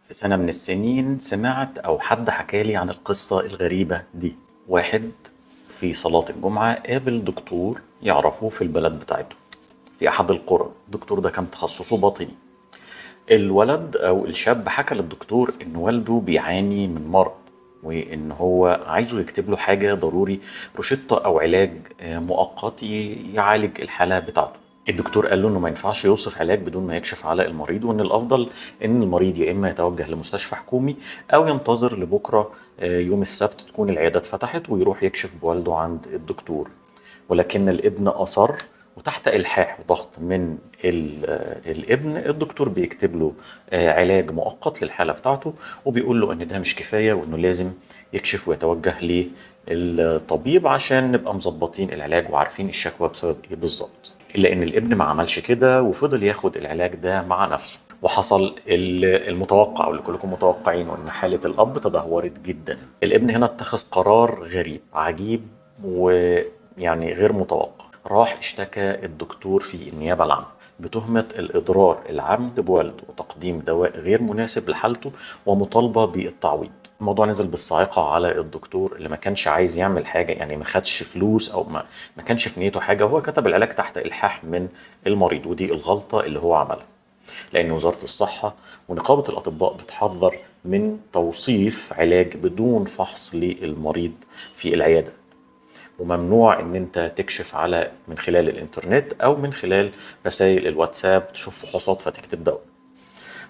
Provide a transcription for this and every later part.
في سنة من السنين سمعت أو حد حكالي عن القصة الغريبة دي. واحد في صلاة الجمعة قابل دكتور يعرفوه في البلد بتاعته في أحد القرى. الدكتور ده كان تخصصه باطني. الولد أو الشاب حكى للدكتور إن والده بيعاني من مرض، وإن هو عايزه يكتب له حاجة ضروري، روشتة أو علاج مؤقت يعالج الحالة بتاعته. الدكتور قال له انه ما ينفعش يوصف علاج بدون ما يكشف على المريض، وان الافضل ان المريض يا اما يتوجه لمستشفى حكومي او ينتظر لبكره يوم السبت تكون العياده اتفتحت ويروح يكشف بوالده عند الدكتور. ولكن الابن اصر، وتحت الحاح وضغط من الابن الدكتور بيكتب له علاج مؤقت للحاله بتاعته، وبيقول له ان ده مش كفايه وانه لازم يكشف ويتوجه للطبيب عشان نبقى مظبطين العلاج وعارفين الشكوى بسبب ايه بالظبط. الا ان الابن ما عملش كده وفضل ياخد العلاج ده مع نفسه، وحصل المتوقع واللي كلكم متوقعينه ان حالة الاب تدهورت جدا. الابن هنا اتخذ قرار غريب عجيب ويعني غير متوقع. راح اشتكى الدكتور في النيابة العامة بتهمة الإضرار العمد بوالده وتقديم دواء غير مناسب لحالته ومطالبة بالتعويض. الموضوع نزل بالصاعقة على الدكتور اللي ما كانش عايز يعمل حاجة، يعني ما خدش فلوس أو ما كانش في نيته حاجة، هو كتب العلاج تحت إلحاح من المريض، ودي الغلطة اللي هو عملها. لأن وزارة الصحة ونقابة الأطباء بتحذر من توصيف علاج بدون فحص للمريض في العيادة، وممنوع ان انت تكشف على من خلال الانترنت او من خلال رسائل الواتساب تشوف فحوصات فتكتب دواء.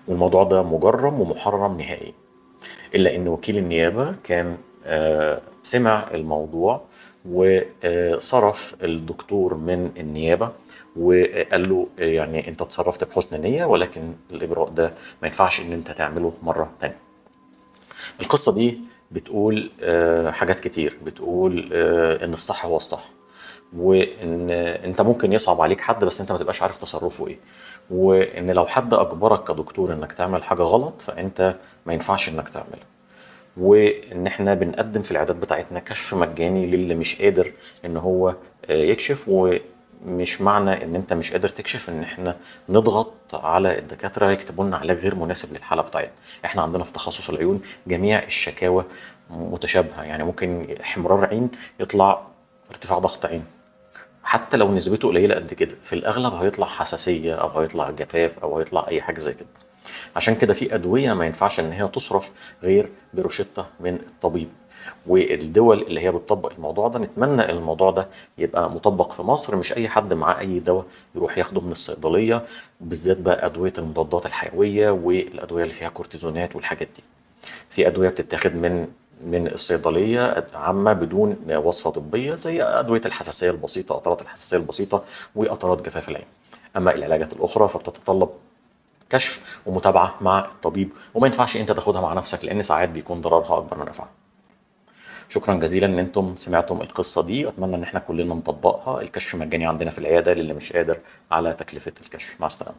والموضوع ده مجرم ومحرم نهائيا. الا ان وكيل النيابه كان سمع الموضوع وصرف الدكتور من النيابه، وقال له يعني انت اتصرفت بحسن نيه ولكن الاجراء ده ما ينفعش ان انت تعمله مره تانية. القصه دي بتقول حاجات كتير، بتقول ان الصح هو الصح، وان انت ممكن يصعب عليك حد بس انت ما تبقاش عارف تصرفه ايه، وان لو حد اجبرك كدكتور انك تعمل حاجه غلط فانت ما ينفعش انك تعملها، وان احنا بنقدم في العيادات بتاعتنا كشف مجاني للي مش قادر ان هو يكشف. ومش معنى ان انت مش قادر تكشف ان احنا نضغط على الدكاتره يكتبوا لنا علاج غير مناسب للحاله بتاعتنا. احنا عندنا في تخصص العيون جميع الشكاوى متشابهه، يعني ممكن احمرار عين يطلع ارتفاع ضغط عين، حتى لو نسبته قليله قد كده في الاغلب هيطلع حساسيه او هيطلع جفاف او هيطلع اي حاجه زي كده. عشان كده في ادويه ما ينفعش ان هي تصرف غير بروشته من الطبيب. والدول اللي هي بتطبق الموضوع ده نتمنى ان الموضوع ده يبقى مطبق في مصر، مش اي حد معاه اي دواء يروح ياخده من الصيدليه، بالذات بقى ادويه المضادات الحيويه والادويه اللي فيها كورتيزونات والحاجات دي. في ادويه بتتاخد من الصيدليه عامه بدون وصفه طبيه، زي ادويه الحساسيه البسيطه، قطرات الحساسيه البسيطه وقطرات جفاف العين. اما العلاجات الاخرى فبتتطلب كشف ومتابعه مع الطبيب، وما ينفعش انت تاخدها مع نفسك لان ساعات بيكون ضررها اكبر من نفعها. شكرا جزيلا ان انتم سمعتم القصه دي، اتمنى ان احنا كلنا نطبقها. الكشف مجاني عندنا في العياده للي مش قادر على تكلفه الكشف. مع السلامه.